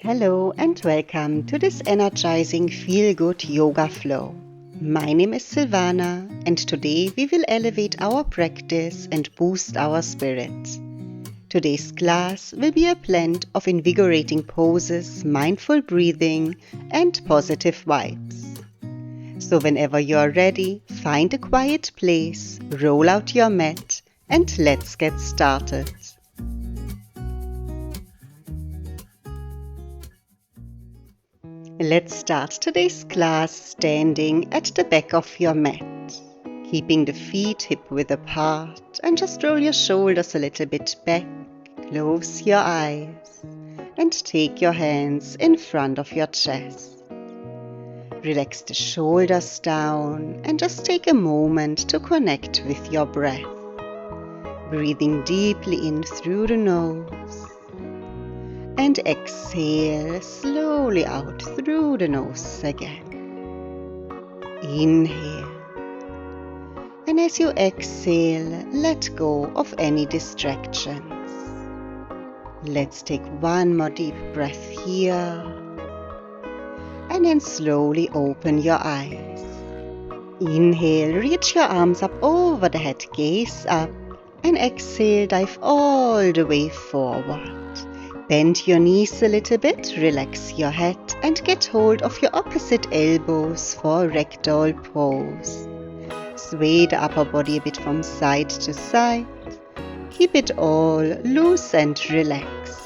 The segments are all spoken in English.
Hello and welcome to this energizing feel-good yoga flow. My name is Silvana and today we will elevate our practice and boost our spirits. Today's class will be a blend of invigorating poses, mindful breathing and positive vibes. So whenever you're ready, find a quiet place, roll out your mat and let's get started. Let's start today's class standing at the back of your mat, keeping the feet hip-width apart and just roll your shoulders a little bit back, close your eyes and take your hands in front of your chest. Relax the shoulders down and just take a moment to connect with your breath, breathing deeply in through the nose. And exhale slowly out through the nose again. Inhale. And as you exhale, let go of any distractions. Let's take one more deep breath here. And then slowly open your eyes. Inhale, reach your arms up over the head, gaze up. And exhale, dive all the way forward. Bend your knees a little bit, relax your head and get hold of your opposite elbows for a ragdoll pose. Sway the upper body a bit from side to side. Keep it all loose and relaxed.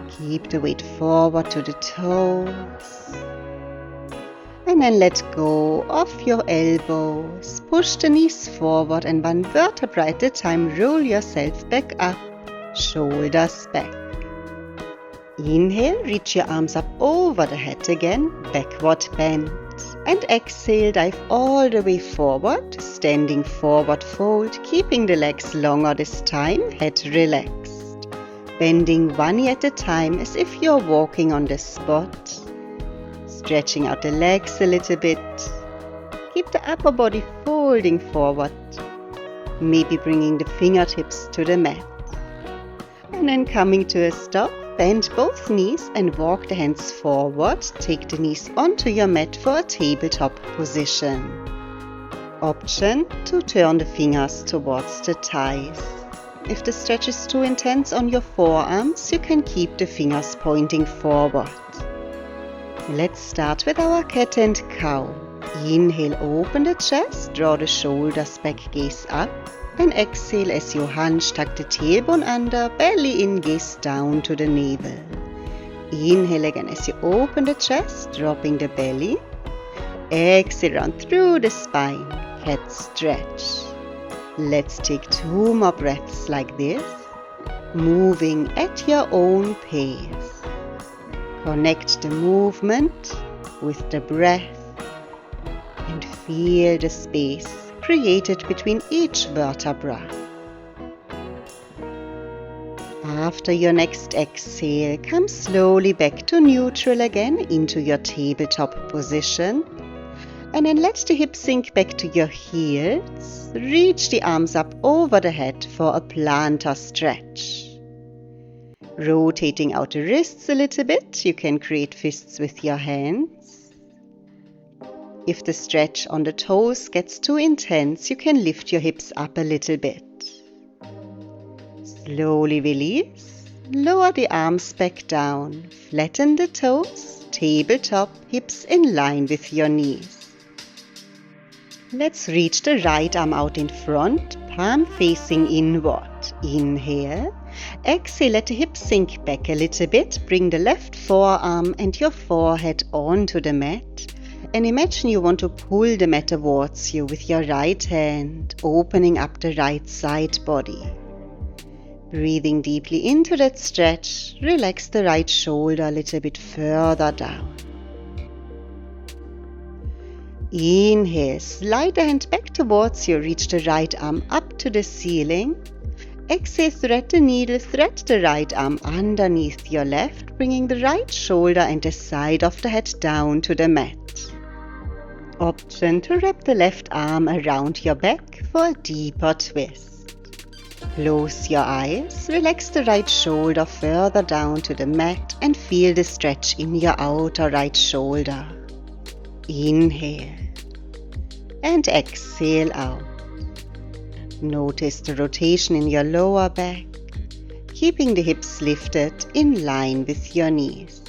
Keep the weight forward to the toes. And then let go of your elbows. Push the knees forward and one vertebra at a time roll yourself back up. Shoulders back. Inhale, reach your arms up over the head again, backward bend. And exhale, dive all the way forward, standing forward fold, keeping the legs longer this time, head relaxed. Bending one knee at a time as if you're walking on the spot. Stretching out the legs a little bit. Keep the upper body folding forward. Maybe bringing the fingertips to the mat. And then coming to a stop, bend both knees and walk the hands forward. Take the knees onto your mat for a tabletop position. Option to turn the fingers towards the thighs. If the stretch is too intense on your forearms, you can keep the fingers pointing forward. Let's start with our cat and cow. Inhale, open the chest, draw the shoulders back, gaze up. And exhale as you hunch, tuck the tailbone under, belly in, gaze down to the navel. Inhale again as you open the chest, dropping the belly. Exhale round through the spine, cat stretch. Let's take 2 more breaths like this, moving at your own pace. Connect the movement with the breath and feel the space created between each vertebra. After your next exhale, come slowly back to neutral again into your tabletop position. And then let the hips sink back to your heels. Reach the arms up over the head for a plantar stretch. Rotating out the wrists a little bit, you can create fists with your hands. If the stretch on the toes gets too intense, you can lift your hips up a little bit. Slowly release, lower the arms back down, flatten the toes, tabletop, hips in line with your knees. Let's reach the right arm out in front, palm facing inward. Inhale, exhale, let the hips sink back a little bit, bring the left forearm and your forehead onto the mat. And imagine you want to pull the mat towards you with your right hand, opening up the right side body. Breathing deeply into that stretch, relax the right shoulder a little bit further down. Inhale, slide the hand back towards you, reach the right arm up to the ceiling. Exhale, thread the needle, thread the right arm underneath your left, bringing the right shoulder and the side of the head down to the mat. Option to wrap the left arm around your back for a deeper twist. Close your eyes, relax the right shoulder further down to the mat and feel the stretch in your outer right shoulder. Inhale and exhale out. Notice the rotation in your lower back, keeping the hips lifted in line with your knees.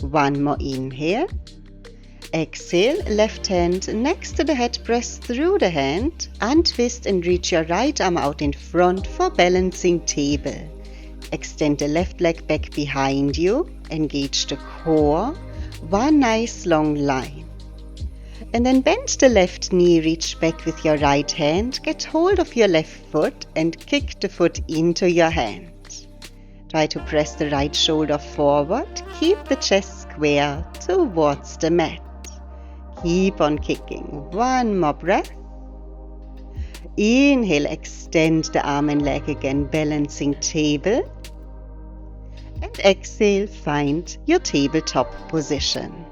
One more inhale. Exhale, left hand next to the head, press through the hand, untwist and reach your right arm out in front for balancing table. Extend the left leg back behind you, engage the core, one nice long line. And then bend the left knee, reach back with your right hand, get hold of your left foot and kick the foot into your hand. Try to press the right shoulder forward, keep the chest square towards the mat. Keep on kicking. One more breath. Inhale, extend the arm and leg again, balancing table. And exhale, find your tabletop position.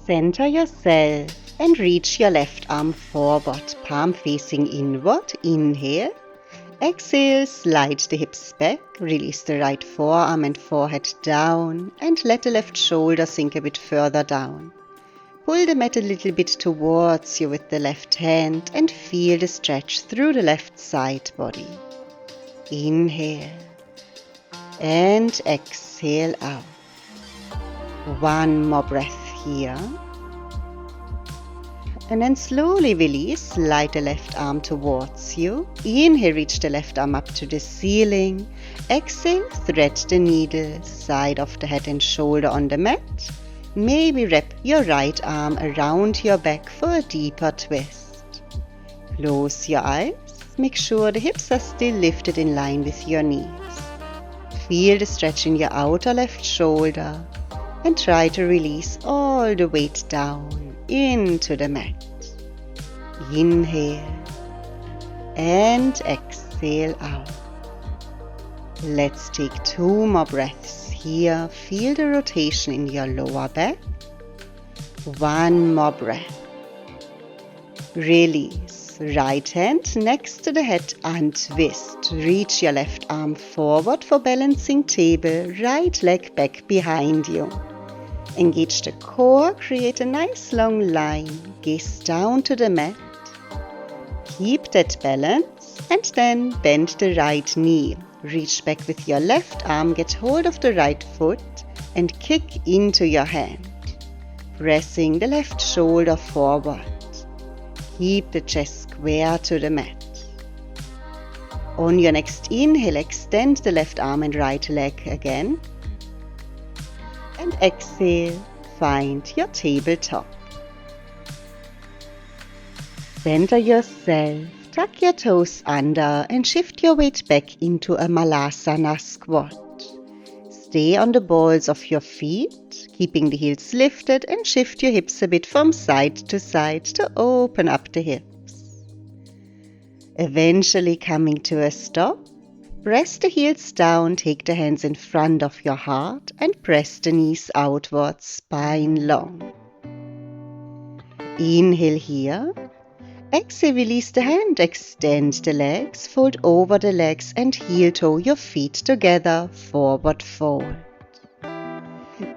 Center yourself and reach your left arm forward, palm facing inward. Inhale. Exhale, slide the hips back, release the right forearm and forehead down and let the left shoulder sink a bit further down. Pull the mat a little bit towards you with the left hand and feel the stretch through the left side body. Inhale and exhale out. One more breath here. And then slowly release, slide the left arm towards you. Inhale, reach the left arm up to the ceiling. Exhale, thread the needle, side of the head and shoulder on the mat. Maybe wrap your right arm around your back for a deeper twist. Close your eyes. Make sure the hips are still lifted in line with your knees. Feel the stretch in your outer left shoulder and try to release all the weight down into the mat. Inhale and exhale out. Let's take 2 more breaths here. Feel the rotation in your lower back. One more breath. Release. Right hand next to the head, untwist. Reach your left arm forward for balancing table. Right leg back behind you. Engage the core, create a nice long line, gaze down to the mat, keep that balance and then bend the right knee, reach back with your left arm, get hold of the right foot and kick into your hand, pressing the left shoulder forward, keep the chest square to the mat. On your next inhale, extend the left arm and right leg again. And exhale, find your tabletop. Center yourself, tuck your toes under and shift your weight back into a Malasana squat. Stay on the balls of your feet, keeping the heels lifted and shift your hips a bit from side to open up the hips. Eventually coming to a stop. Press the heels down, take the hands in front of your heart and press the knees outwards, spine long. Inhale here. Exhale, release the hand, extend the legs, fold over the legs and heel toe your feet together, forward fold.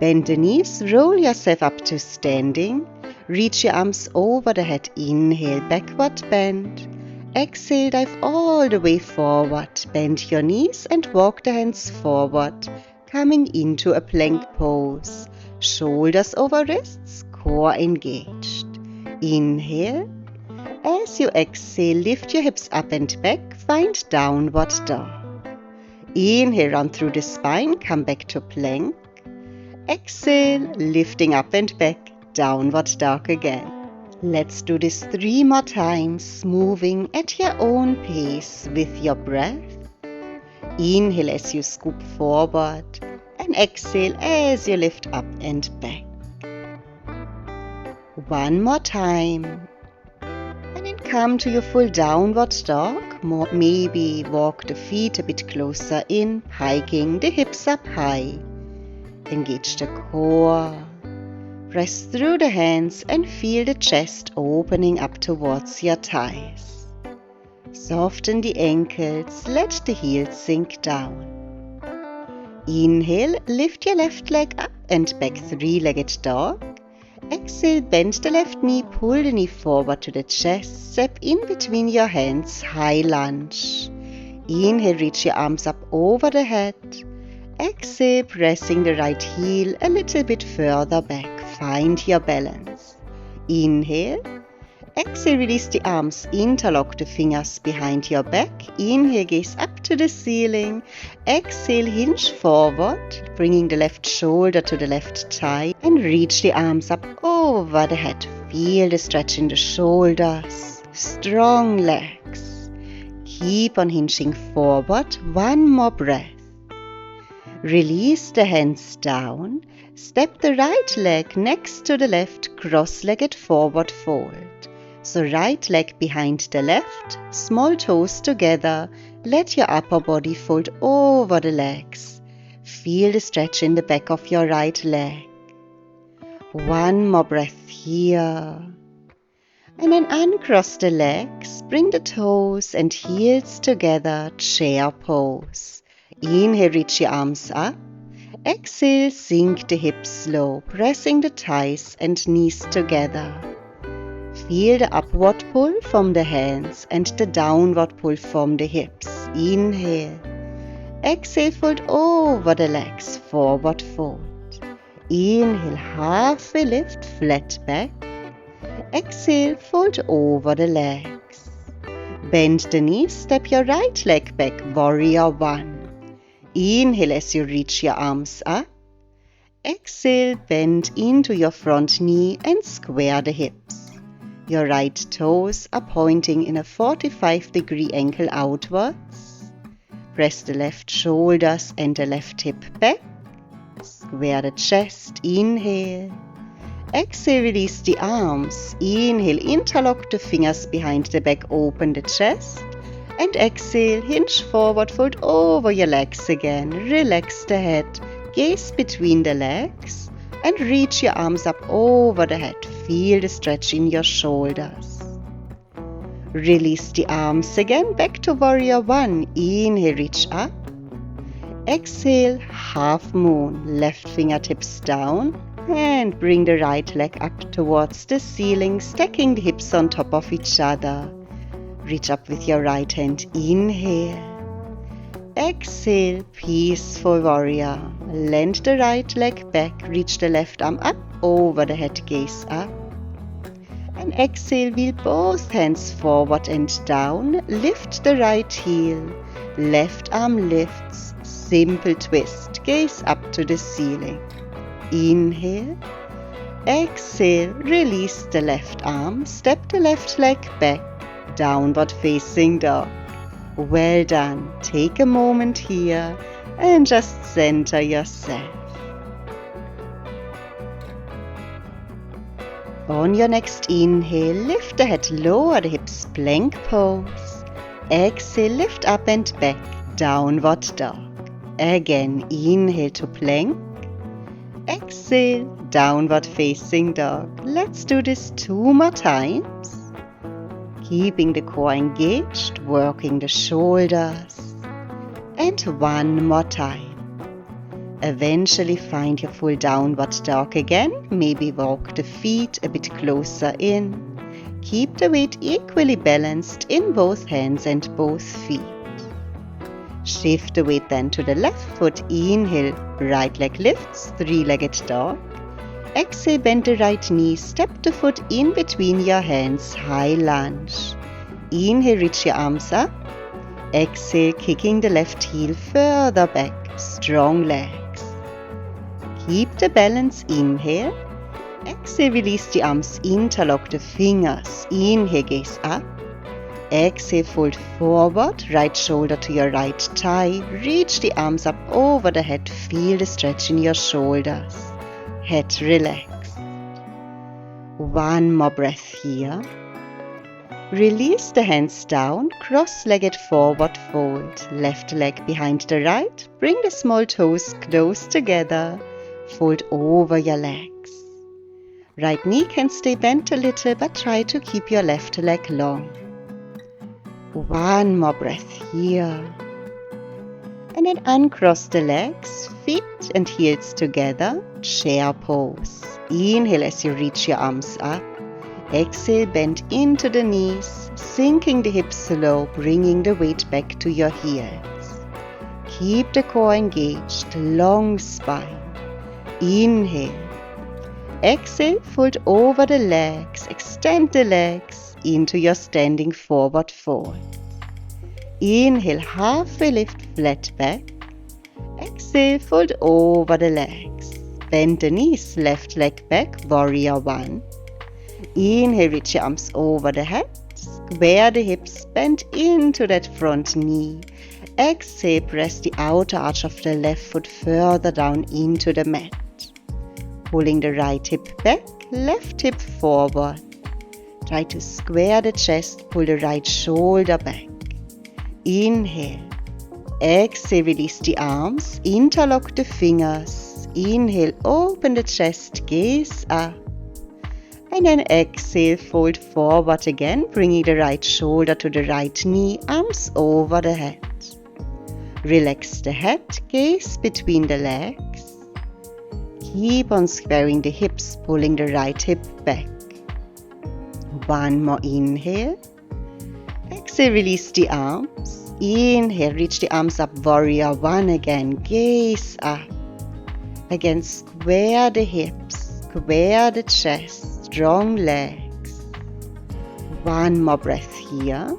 Bend the knees, roll yourself up to standing, reach your arms over the head, inhale, backward bend. Exhale, dive all the way forward, bend your knees and walk the hands forward, coming into a plank pose. Shoulders over wrists, core engaged. Inhale. As you exhale, lift your hips up and back, find downward dog. Inhale, round through the spine, come back to plank. Exhale, lifting up and back, downward dog again. Let's do this 3 more times, moving at your own pace with your breath. Inhale as you scoop forward and exhale as you lift up and back. 1 more time. And then come to your full downward dog. Maybe walk the feet a bit closer in, hiking the hips up high. Engage the core. Press through the hands and feel the chest opening up towards your thighs. Soften the ankles, let the heels sink down. Inhale, lift your left leg up and back, three-legged dog. Exhale, bend the left knee, pull the knee forward to the chest, step in between your hands, high lunge. Inhale, reach your arms up over the head. Exhale, pressing the right heel a little bit further back, find your balance. Inhale. Exhale, release the arms, interlock the fingers behind your back. Inhale, gaze up to the ceiling. Exhale, hinge forward, bringing the left shoulder to the left thigh and reach the arms up over the head. Feel the stretch in the shoulders, strong legs. Keep on hinging forward, one more breath. Release the hands down. Step the right leg next to the left, cross-legged forward fold. So right leg behind the left, small toes together, let your upper body fold over the legs. Feel the stretch in the back of your right leg. One more breath here. And then uncross the legs, bring the toes and heels together, chair pose. Inhale, reach your arms up. Exhale, sink the hips low, pressing the thighs and knees together. Feel the upward pull from the hands and the downward pull from the hips. Inhale. Exhale, fold over the legs, forward fold. Inhale, halfway lift, flat back. Exhale, fold over the legs. Bend the knees, step your right leg back, warrior one. Inhale as you reach your arms up. Exhale, bend into your front knee and square the hips. Your right toes are pointing in a 45-degree angle outwards. Press the left shoulders and the left hip back. Square the chest. Inhale. Exhale, release the arms. Inhale, interlock the fingers behind the back, open the chest. And exhale, hinge forward, fold over your legs again. Relax the head, gaze between the legs. And reach your arms up over the head. Feel the stretch in your shoulders. Release the arms again, back to warrior one. Inhale, reach up. Exhale, half moon, left fingertips down. And bring the right leg up towards the ceiling, stacking the hips on top of each other. Reach up with your right hand. Inhale. Exhale, peaceful warrior. Land the right leg back, reach the left arm up, over the head, gaze up. And exhale, wheel both hands forward and down. Lift the right heel, left arm lifts, simple twist, gaze up to the ceiling. Inhale. Exhale, release the left arm, step the left leg back, downward facing dog. Well done. Take a moment here and just center yourself. On your next inhale, lift the head, lower the hips, plank pose. Exhale, lift up and back, downward dog. Again, inhale to plank. Exhale, downward facing dog. Let's do this 2 more times. Keeping the core engaged, working the shoulders. And 1 more time. Eventually find your full downward dog again. Maybe walk the feet a bit closer in. Keep the weight equally balanced in both hands and both feet. Shift the weight then to the left foot. Inhale, right leg lifts, three-legged dog. Exhale, bend the right knee, step the foot in between your hands, high lunge. Inhale, reach your arms up. Exhale, kicking the left heel further back, strong legs. Keep the balance, inhale. Exhale, release the arms, interlock the fingers. Inhale, gaze up. Exhale, fold forward, right shoulder to your right thigh. Reach the arms up over the head, feel the stretch in your shoulders. Head relaxed. 1 more breath here. Release the hands down, cross-legged forward fold. Left leg behind the right. Bring the small toes close together. Fold over your legs. Right knee can stay bent a little, but try to keep your left leg long. One more breath here. And then uncross the legs, feet and heels together, chair pose. Inhale as you reach your arms up. Exhale, bend into the knees, sinking the hips low, bringing the weight back to your heels. Keep the core engaged, long spine. Inhale. Exhale, fold over the legs, extend the legs into your standing forward fold. Inhale, halfway lift, flat back. Exhale, fold over the legs. Bend the knees, left leg back, warrior one. Inhale, reach your arms over the head. Square the hips, bend into that front knee. Exhale, press the outer arch of the left foot further down into the mat. Pulling the right hip back, left hip forward. Try to square the chest, pull the right shoulder back. Inhale. Exhale, release the arms, interlock the fingers. Inhale, open the chest, gaze up. And then exhale, fold forward again, bringing the right shoulder to the right knee, arms over the head. Relax the head, gaze between the legs. Keep on squaring the hips, pulling the right hip back. One more inhale. Exhale, release the arms. Inhale, reach the arms up, warrior one again, gaze up. Again, square the hips, square the chest, strong legs. One more breath here.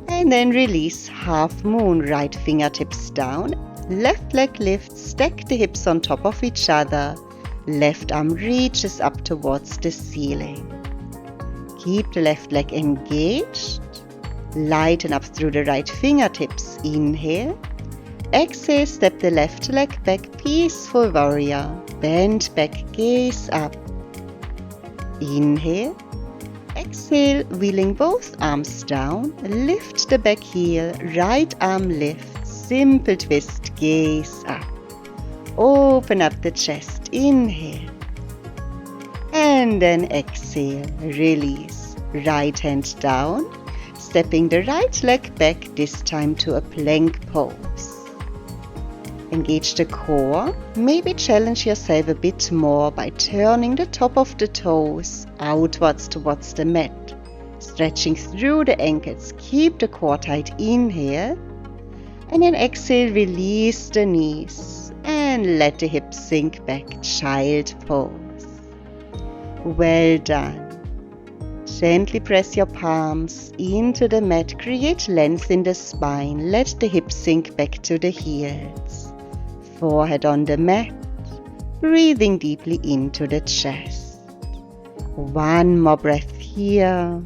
And then release, half moon, right fingertips down. Left leg lifts, stack the hips on top of each other. Left arm reaches up towards the ceiling. Keep the left leg engaged. Lighten up through the right fingertips. Inhale. Exhale, step the left leg back, peaceful warrior. Bend back, gaze up. Inhale. Exhale, wheeling both arms down. Lift the back heel, right arm lifts. Simple twist, gaze up. Open up the chest, inhale. And then exhale, release. Right hand down, stepping the right leg back, this time to a plank pose. Engage the core, maybe challenge yourself a bit more by turning the top of the toes outwards towards the mat. Stretching through the ankles, keep the core tight, inhale. And then exhale, release the knees and let the hips sink back, child pose. Well done. Gently press your palms into the mat, create length in the spine, let the hips sink back to the heels. Forehead on the mat, breathing deeply into the chest. One more breath here.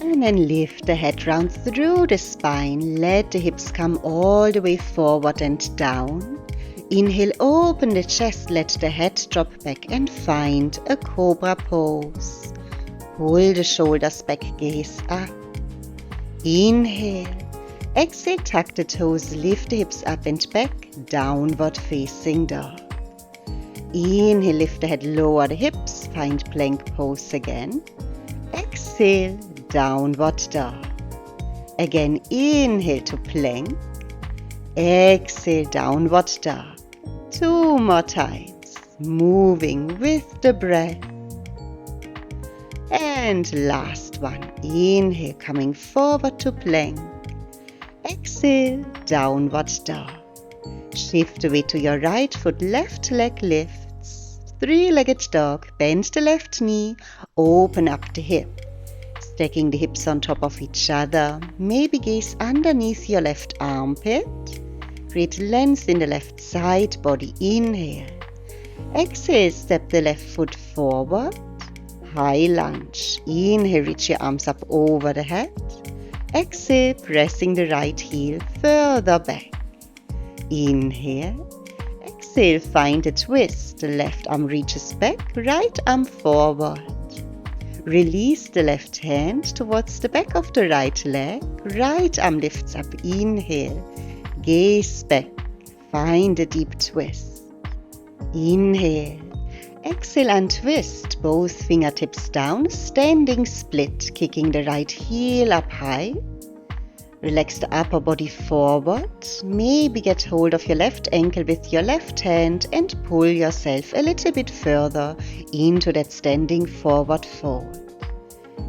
And then lift the head round through the spine. Let the hips come all the way forward and down. Inhale, open the chest. Let the head drop back and find a cobra pose. Pull the shoulders back, gaze up. Inhale. Exhale, tuck the toes, lift the hips up and back. Downward facing dog. Inhale, lift the head, lower the hips. Find plank pose again. Exhale. Downward dog. Again, inhale to plank. Exhale, downward dog. Two more times. Moving with the breath. And last one. Inhale, coming forward to plank. Exhale, downward dog. Shift the weight to your right foot, left leg lifts. Three-legged dog. Bend the left knee. Open up the hip. Stacking the hips on top of each other. Maybe gaze underneath your left armpit. Create length in the left side body. Inhale. Exhale, step the left foot forward. High lunge. Inhale, reach your arms up over the head. Exhale, pressing the right heel further back. Inhale. Exhale, find a twist. The left arm reaches back, right arm forward. Release the left hand towards the back of the right leg. Right arm lifts up. Inhale. Gaze back. Find a deep twist. Inhale. Exhale and twist both fingertips down, standing split, kicking the right heel up high. Relax the upper body forward. Maybe get hold of your left ankle with your left hand and pull yourself a little bit further into that standing forward fold.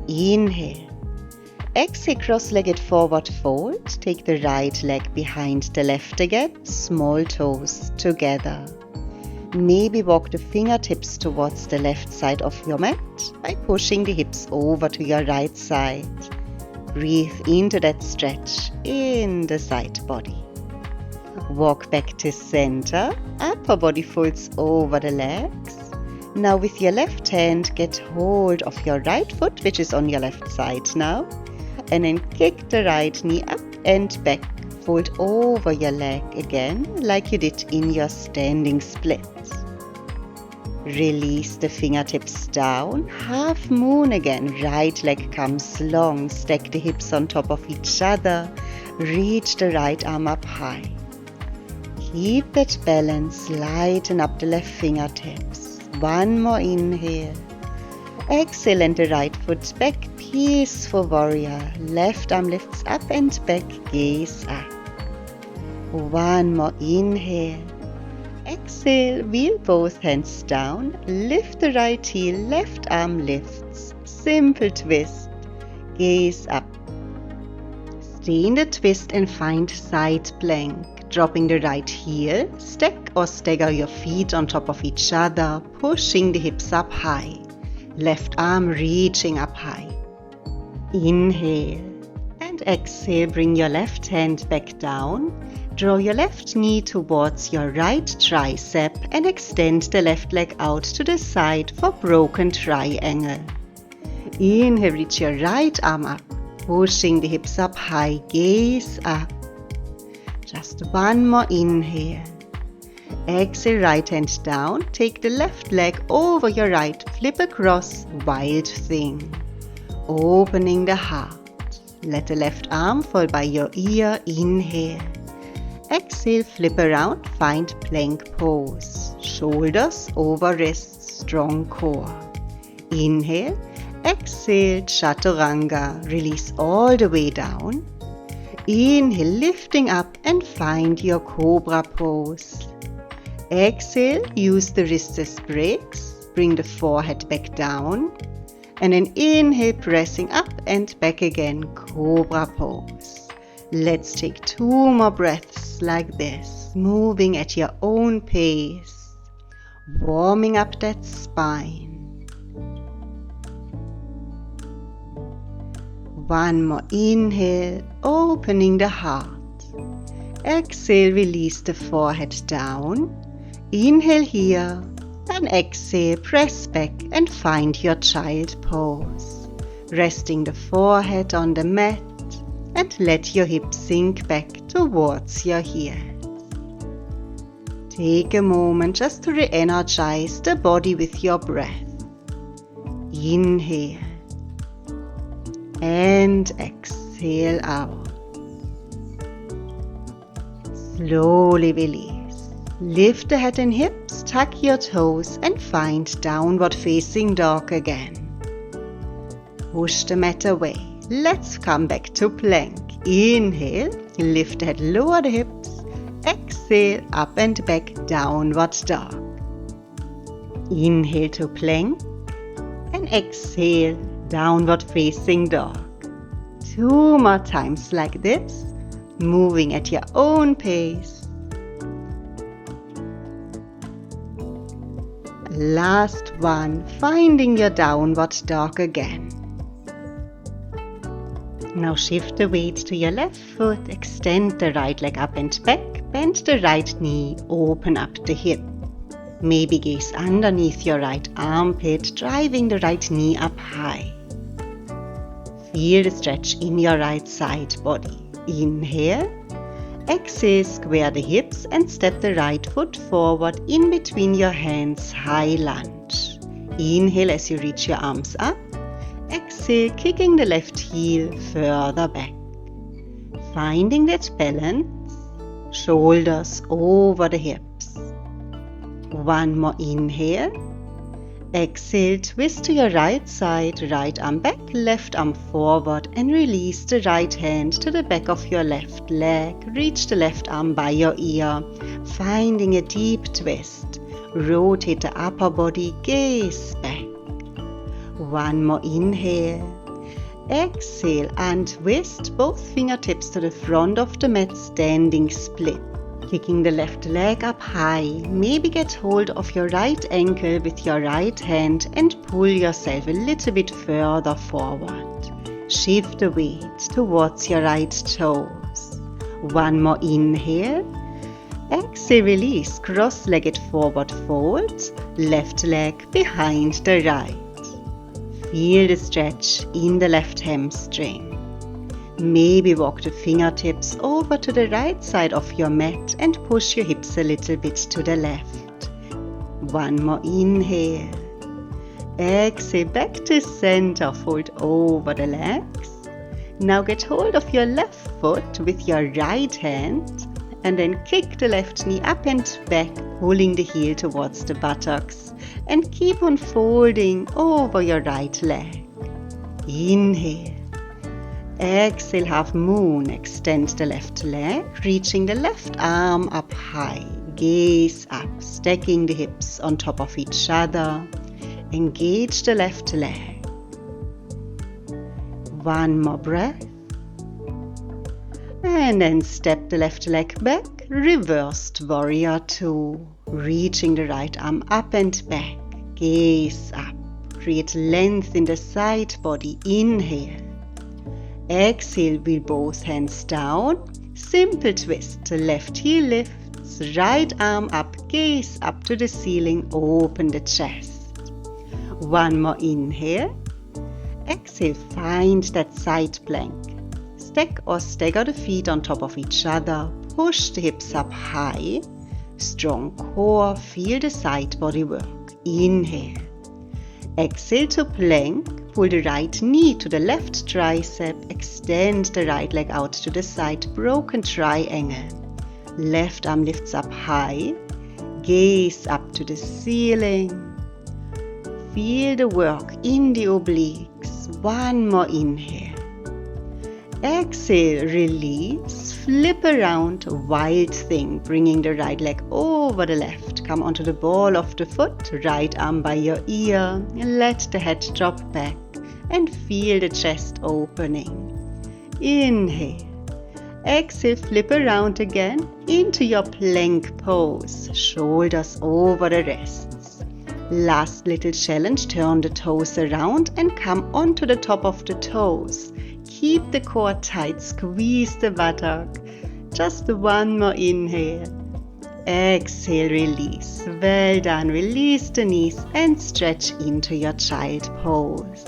Inhale. Exhale, cross-legged forward fold. Take the right leg behind the left again, small toes together. Maybe walk the fingertips towards the left side of your mat by pushing the hips over to your right side. Breathe into that stretch in the side body. Walk back to center. Upper body folds over the legs. Now with your left hand, get hold of your right foot, which is on your left side now. And then kick the right knee up and back. Fold over your leg again, like you did in your standing split. Release the fingertips down, half moon again, right leg comes long, stack the hips on top of each other, reach the right arm up high. Keep that balance, lighten up the left fingertips. One more inhale. Exhale and the right foot back, peaceful warrior. Left arm lifts up and back, gaze up. One more inhale. Exhale, wheel both hands down, lift the right heel, left arm lifts, simple twist, gaze up. Stay in the twist and find side plank, dropping the right heel, stack or stagger your feet on top of each other, pushing the hips up high, left arm reaching up high. Inhale and exhale, bring your left hand back down. Draw your left knee towards your right tricep and extend the left leg out to the side for broken triangle. Inhale, reach your right arm up, pushing the hips up high, gaze up. Just one more inhale. Exhale, right hand down, take the left leg over your right, flip across, wild thing. Opening the heart. Let the left arm fall by your ear, inhale. Exhale, flip around, find plank pose. Shoulders over wrists, strong core. Inhale, exhale, chaturanga. Release all the way down. Inhale, lifting up and find your cobra pose. Exhale, use the wrists as brakes. Bring the forehead back down. And then inhale, pressing up and back again, cobra pose. Let's take 2 more breaths like this, moving at your own pace, warming up that spine. One more inhale, opening the heart. Exhale, release the forehead down. Inhale here, and exhale, press back and find your child pose. Resting the forehead on the mat. And let your hips sink back towards your heels. Take a moment just to re-energize the body with your breath. Inhale and exhale out. Slowly release. Lift the head and hips, tuck your toes and find downward facing dog again. Push the mat away. Let's come back to plank. Inhale, lift the head, lower the hips. Exhale, up and back, downward dog. Inhale to plank. And exhale, downward facing dog. 2 more times like this, moving at your own pace. Last one, finding your downward dog again. Now shift the weight to your left foot, extend the right leg up and back, bend the right knee, open up the hip. Maybe gaze underneath your right armpit, driving the right knee up high. Feel the stretch in your right side body. Inhale, exhale, square the hips and step the right foot forward in between your hands, high lunge. Inhale as you reach your arms up. Exhale, kicking the left heel further back. Finding that balance, shoulders over the hips. One more inhale. Exhale, twist to your right side, right arm back, left arm forward, and release the right hand to the back of your left leg. Reach the left arm by your ear, finding a deep twist. Rotate the upper body, gaze back. One more inhale. Exhale, untwist both fingertips to the front of the mat, standing split. Kicking the left leg up high, maybe get hold of your right ankle with your right hand and pull yourself a little bit further forward. Shift the weight towards your right toes. One more inhale. Exhale, release, cross-legged forward fold, left leg behind the right. Feel the stretch in the left hamstring. Maybe walk the fingertips over to the right side of your mat and push your hips a little bit to the left. One more inhale. Exhale, back to center, fold over the legs. Now get hold of your left foot with your right hand and then kick the left knee up and back, pulling the heel towards the buttocks, and keep on folding over your right leg. Inhale. Exhale, half moon, extend the left leg, reaching the left arm up high, gaze up, stacking the hips on top of each other, engage the left leg. One more breath, and then step the left leg back, reversed warrior 2, reaching the right arm up and back, gaze up, create length in the side body, inhale. Exhale, wheel both hands down, simple twist, left heel lifts, right arm up, gaze up to the ceiling, open the chest. One more inhale. Exhale, find that side plank. Stack or stagger the feet on top of each other, push the hips up high, strong core, feel the side body work. Inhale. Exhale to plank. Pull the right knee to the left tricep, extend the right leg out to the side, broken triangle. Left arm lifts up high, gaze up to the ceiling. Feel the work in the obliques. One more inhale. Exhale, release, flip around, wild thing, bringing the right leg over the left. Come onto the ball of the foot, right arm by your ear, let the head drop back and feel the chest opening. Inhale. Exhale, flip around again into your plank pose, shoulders over the wrists. Last little challenge, turn the toes around and come onto the top of the toes. Keep the core tight, squeeze the buttock. Just one more inhale. Exhale, release. Well done. Release the knees and stretch into your child pose.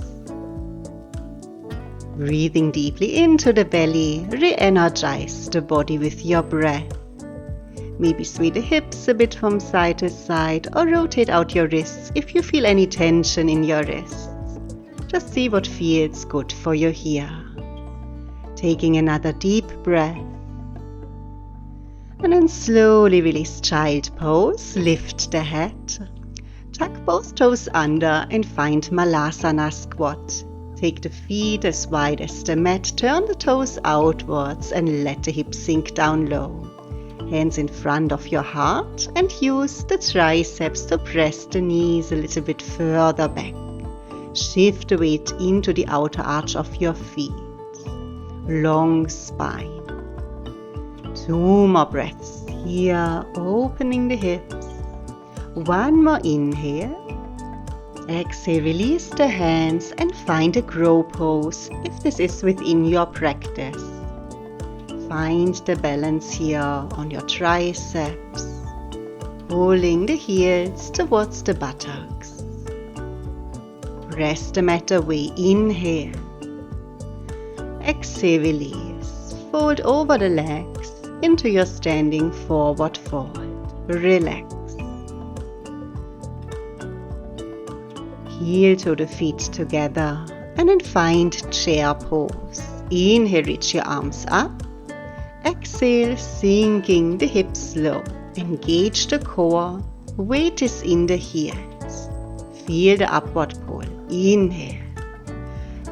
Breathing deeply into the belly, re-energize the body with your breath. Maybe sway the hips a bit from side to side or rotate out your wrists if you feel any tension in your wrists. Just see what feels good for you here. Taking another deep breath. And then slowly release child pose, lift the head. Tuck both toes under and find Malasana squat. Take the feet as wide as the mat, turn the toes outwards and let the hips sink down low. Hands in front of your heart and use the triceps to press the knees a little bit further back. Shift the weight into the outer arch of your feet. Long spine. 2 more breaths here, opening the hips. One more inhale. Exhale, release the hands and find a crow pose if this is within your practice. Find the balance here on your triceps, pulling the heels towards the buttocks. Press the mat away, inhale. Exhale, release. Fold over the legs into your standing forward fold. Relax. Heel to the feet together and then find chair pose. Inhale, reach your arms up. Exhale, sinking the hips low. Engage the core. Weight is in the heels. Feel the upward pull. Inhale.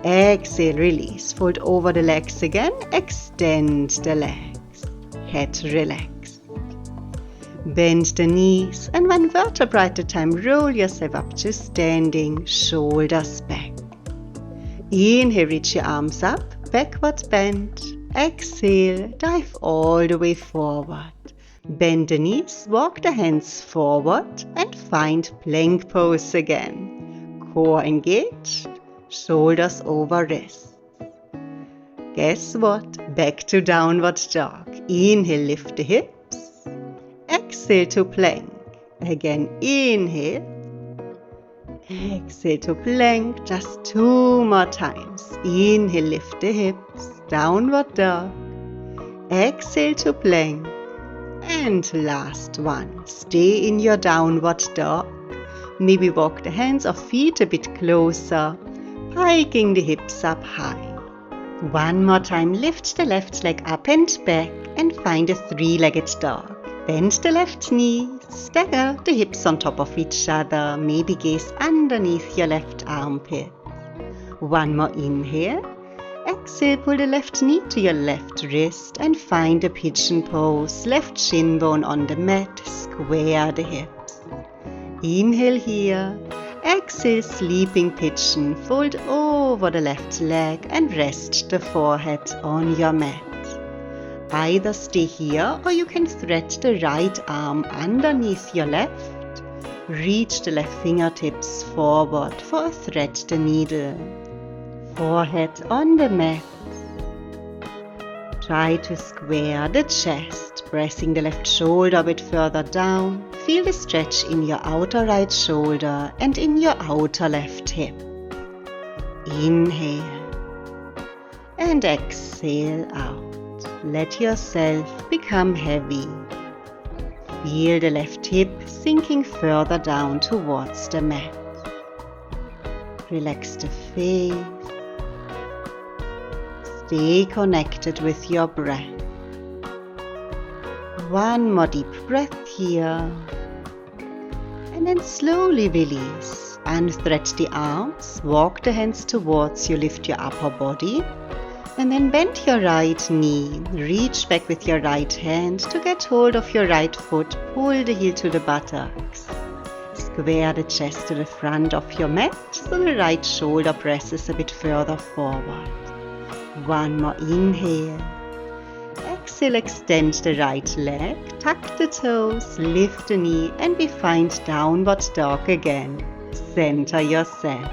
Exhale, release. Fold over the legs again. Extend the legs. Head relaxed. Bend the knees and one vertebra at a time roll yourself up to standing, shoulders back. Inhale, reach your arms up, backward bend. Exhale, dive all the way forward. Bend the knees, walk the hands forward and find plank pose again. Core engaged, shoulders over wrists. Guess what? Back to downward dog. Inhale, lift the hips. Exhale to plank. Again, inhale. Exhale to plank. Just 2 more times. Inhale, lift the hips. Downward dog. Exhale to plank. And last one. Stay in your downward dog. Maybe walk the hands or feet a bit closer, piking the hips up high. One more time, lift the left leg up and back and find a 3-legged dog. Bend the left knee, stagger the hips on top of each other, maybe gaze underneath your left armpit. One more inhale. Exhale, pull the left knee to your left wrist and find a pigeon pose. Left shin bone on the mat, square the hips. Inhale here. Exhale, sleeping pigeon. Fold over the left leg and rest the forehead on your mat. Either stay here or you can thread the right arm underneath your left. Reach the left fingertips forward for a thread the needle. Forehead on the mat. Try to square the chest, pressing the left shoulder a bit further down. Feel the stretch in your outer right shoulder and in your outer left hip. Inhale and exhale out. Let yourself become heavy. Feel the left hip sinking further down towards the mat. Relax the face. Stay connected with your breath. One more deep breath here. And then slowly release. Unthread the arms, walk the hands towards you, lift your upper body. And then bend your right knee, reach back with your right hand to get hold of your right foot, pull the heel to the buttocks. Square the chest to the front of your mat so the right shoulder presses a bit further forward. One more inhale. Exhale, extend the right leg, tuck the toes, lift the knee and we find downward dog again. Center yourself.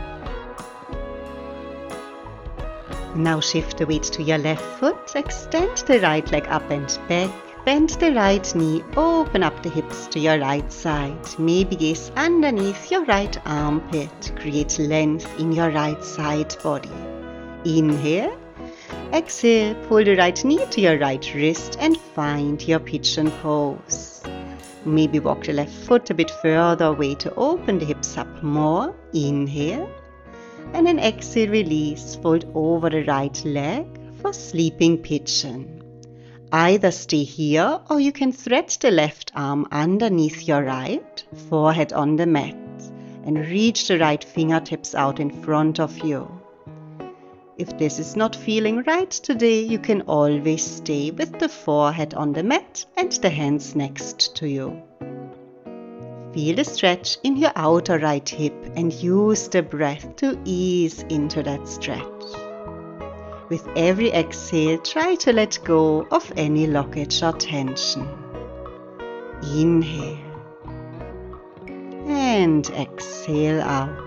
Now shift the weight to your left foot, extend the right leg up and back, bend the right knee, open up the hips to your right side, maybe gaze underneath your right armpit, create length in your right side body. Inhale, exhale, pull the right knee to your right wrist and find your pigeon pose. Maybe walk the left foot a bit further away to open the hips up more. Inhale. And then exhale, release, fold over the right leg for sleeping pigeon. Either stay here or you can thread the left arm underneath your right, forehead on the mat, and reach the right fingertips out in front of you. If this is not feeling right today, you can always stay with the forehead on the mat and the hands next to you. Feel the stretch in your outer right hip and use the breath to ease into that stretch. With every exhale, try to let go of any blockage or tension. Inhale and exhale out.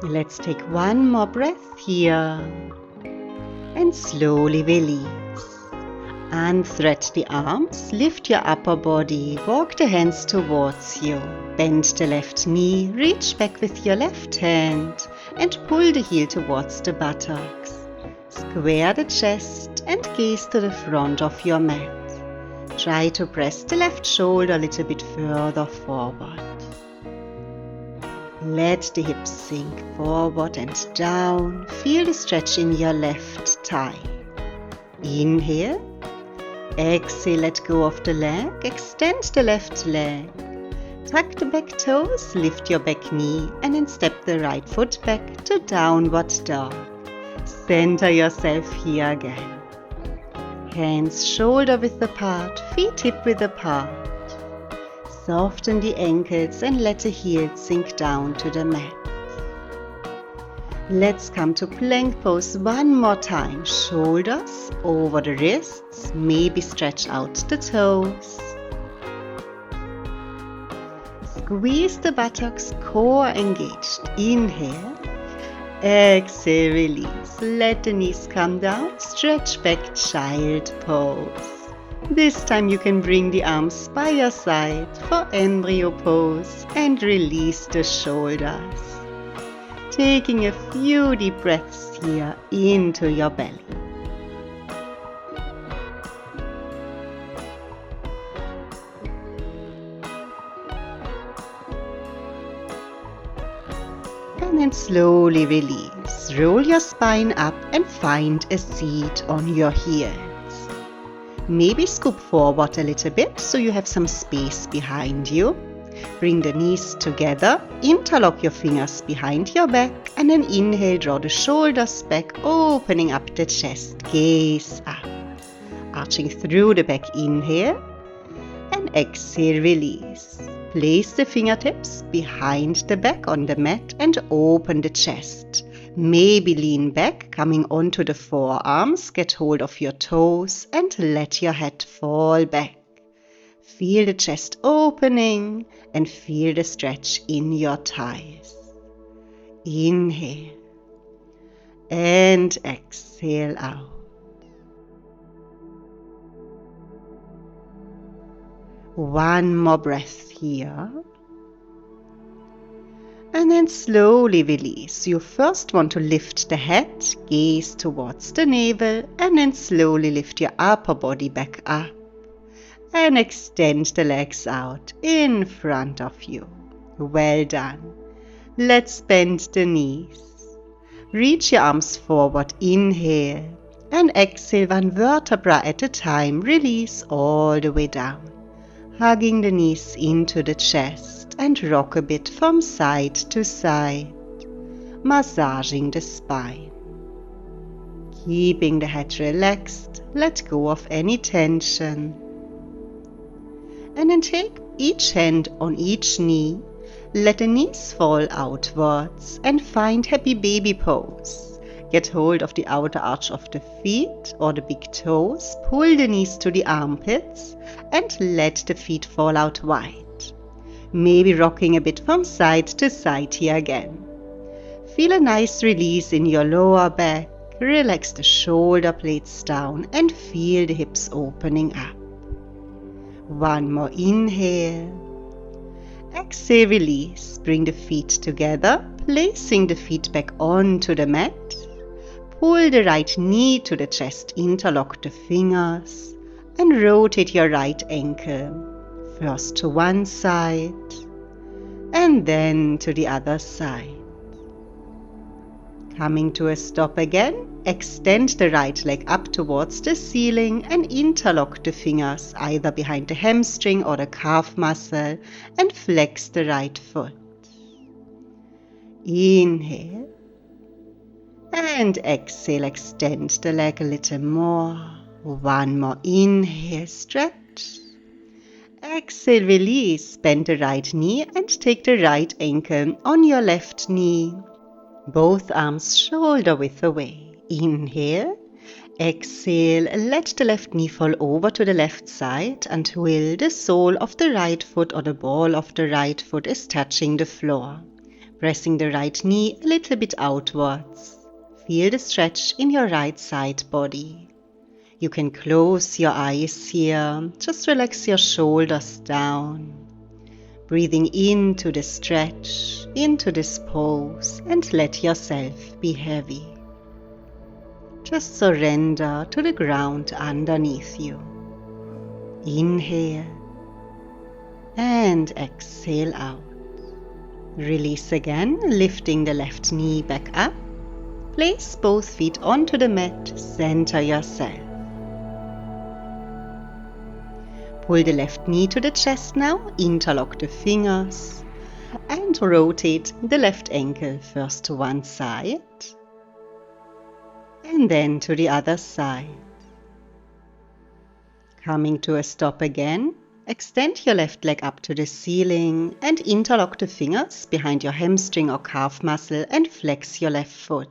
Let's take one more breath here and slowly release. Unthread the arms, lift your upper body, walk the hands towards you, bend the left knee, reach back with your left hand and pull the heel towards the buttocks. Square the chest and gaze to the front of your mat. Try to press the left shoulder a little bit further forward. Let the hips sink forward and down. Feel the stretch in your left thigh. Inhale. Exhale, let go of the leg. Extend the left leg. Tuck the back toes, lift your back knee, and then step the right foot back to downward dog. Center yourself here again. Hands shoulder width apart, feet hip width apart. Soften the ankles and let the heels sink down to the mat. Let's come to plank pose one more time. Shoulders over the wrists, maybe stretch out the toes. Squeeze the buttocks, core engaged. Inhale. Exhale, release. Let the knees come down. Stretch back, child pose. This time you can bring the arms by your side for embryo pose and release the shoulders. Taking a few deep breaths here into your belly. And then slowly release. Roll your spine up and find a seat on your heels. Maybe scoop forward a little bit so you have some space behind you. Bring the knees together, interlock your fingers behind your back, and then inhale, draw the shoulders back, opening up the chest, gaze up. Arching through the back, inhale, and exhale, release. Place the fingertips behind the back on the mat and open the chest. Maybe lean back, coming onto the forearms, get hold of your toes and let your head fall back. Feel the chest opening and feel the stretch in your thighs. Inhale and exhale out. One more breath here. And then slowly release. You first want to lift the head, gaze towards the navel, and then slowly lift your upper body back up. And extend the legs out in front of you. Well done. Let's bend the knees. Reach your arms forward, inhale, and exhale one vertebra at a time. Release all the way down. Hugging the knees into the chest and rock a bit from side to side, massaging the spine. Keeping the head relaxed, let go of any tension. And then take each hand on each knee, let the knees fall outwards and find happy baby pose. Get hold of the outer arch of the feet or the big toes, pull the knees to the armpits and let the feet fall out wide. Maybe rocking a bit from side to side here again. Feel a nice release in your lower back, relax the shoulder blades down and feel the hips opening up. One more inhale. Exhale, release. Bring the feet together, placing the feet back onto the mat. Pull the right knee to the chest, interlock the fingers, and rotate your right ankle. First to one side, and then to the other side. Coming to a stop again, extend the right leg up towards the ceiling and interlock the fingers either behind the hamstring or the calf muscle and flex the right foot. Inhale and exhale, extend the leg a little more. One more inhale, stretch. Exhale, release, bend the right knee and take the right ankle on your left knee. Both arms shoulder width away. Inhale, exhale, let the left knee fall over to the left side until the sole of the right foot or the ball of the right foot is touching the floor. Pressing the right knee a little bit outwards. Feel the stretch in your right side body. You can close your eyes here, just relax your shoulders down. Breathing into the stretch, into this pose, and let yourself be heavy. Just surrender to the ground underneath you. Inhale and exhale out. Release again, lifting the left knee back up. Place both feet onto the mat, center yourself. Pull the left knee to the chest now, interlock the fingers and rotate the left ankle first to one side and then to the other side. Coming to a stop again, extend your left leg up to the ceiling and interlock the fingers behind your hamstring or calf muscle and flex your left foot.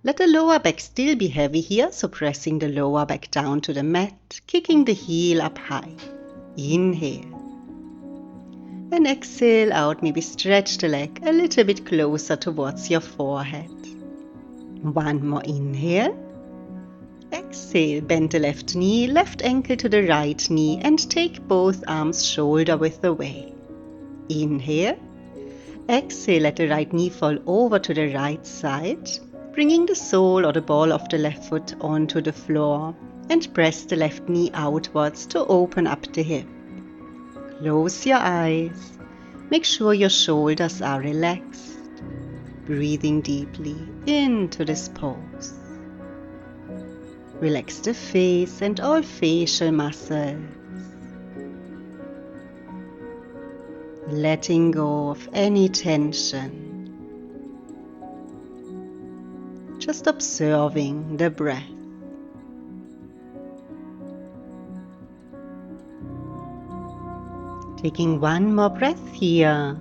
Let the lower back still be heavy here, so pressing the lower back down to the mat, kicking the heel up high. Inhale. And exhale out, maybe stretch the leg a little bit closer towards your forehead. One more inhale. Exhale, bend the left knee, left ankle to the right knee and take both arms shoulder width away. Inhale. Exhale, let the right knee fall over to the right side, bringing the sole or the ball of the left foot onto the floor and press the left knee outwards to open up the hip. Close your eyes. Make sure your shoulders are relaxed. Breathing deeply into this pose. Relax the face and all facial muscles. Letting go of any tension. Just observing the breath. Taking one more breath here.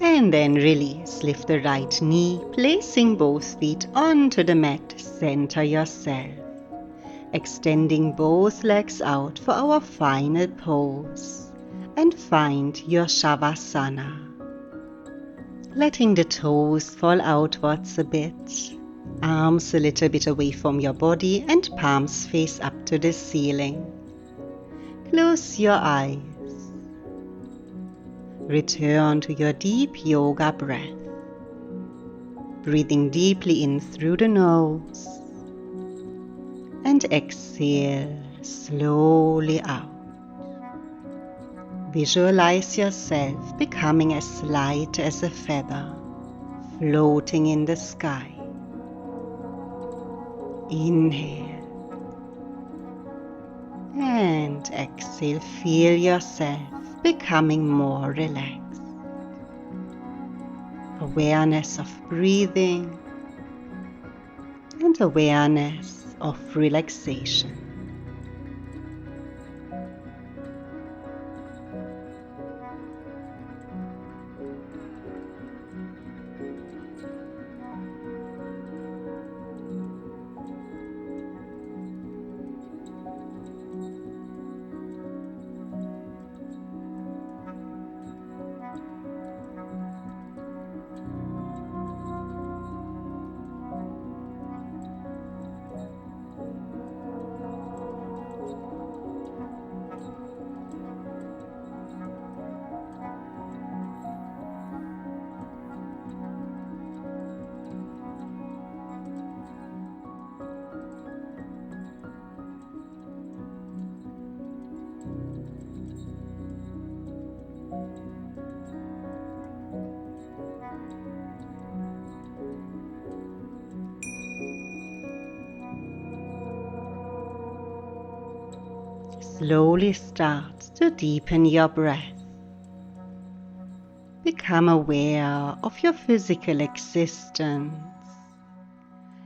And then release. Lift the right knee, placing both feet onto the mat. Center yourself. Extending both legs out for our final pose. And find your Savasana. Letting the toes fall outwards a bit. Arms a little bit away from your body and palms face up to the ceiling. Close your eyes. Return to your deep yoga breath. Breathing deeply in through the nose. And exhale slowly out. Visualize yourself becoming as light as a feather, floating in the sky. Inhale. And exhale, feel yourself becoming more relaxed. Awareness of breathing and awareness of relaxation. Slowly start to deepen your breath. Become aware of your physical existence.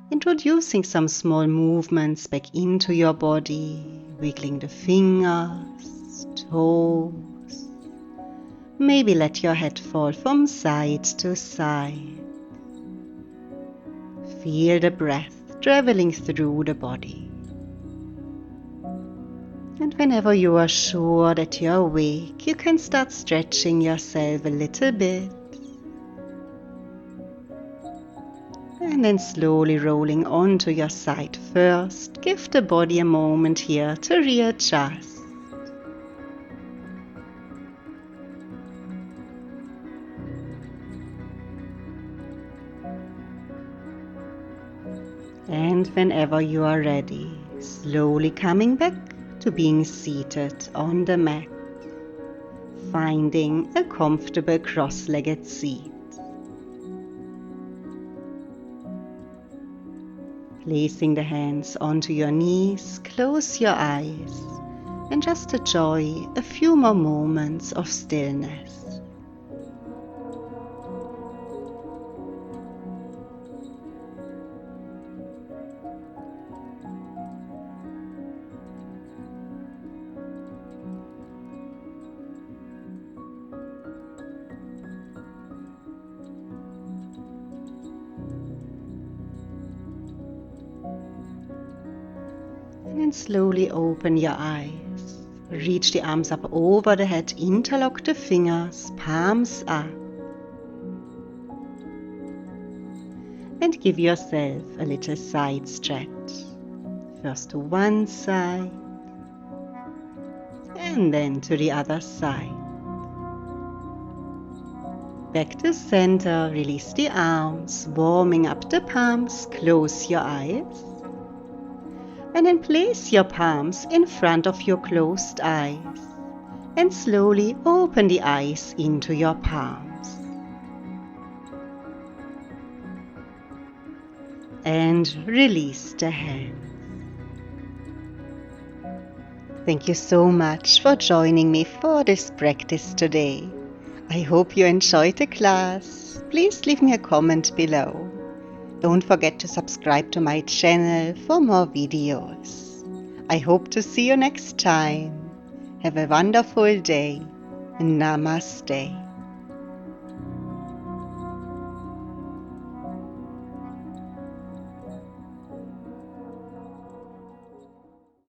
Introducing some small movements back into your body, wiggling the fingers, toes. Maybe let your head fall from side to side. Feel the breath traveling through the body. And whenever you are sure that you're awake, you can start stretching yourself a little bit. And then slowly rolling onto your side first. Give the body a moment here to readjust. And whenever you are ready, slowly coming back to being seated on the mat, finding a comfortable cross-legged seat. Placing the hands onto your knees, close your eyes and just enjoy a few more moments of stillness. And slowly open your eyes. Reach the arms up over the head, interlock the fingers, palms up. And give yourself a little side stretch. First to one side, and then to the other side. Back to center, release the arms, warming up the palms, close your eyes. And then place your palms in front of your closed eyes and slowly open the eyes into your palms. And release the hands. Thank you so much for joining me for this practice today. I hope you enjoyed the class. Please leave me a comment below. Don't forget to subscribe to my channel for more videos. I hope to see you next time. Have a wonderful day. Namaste.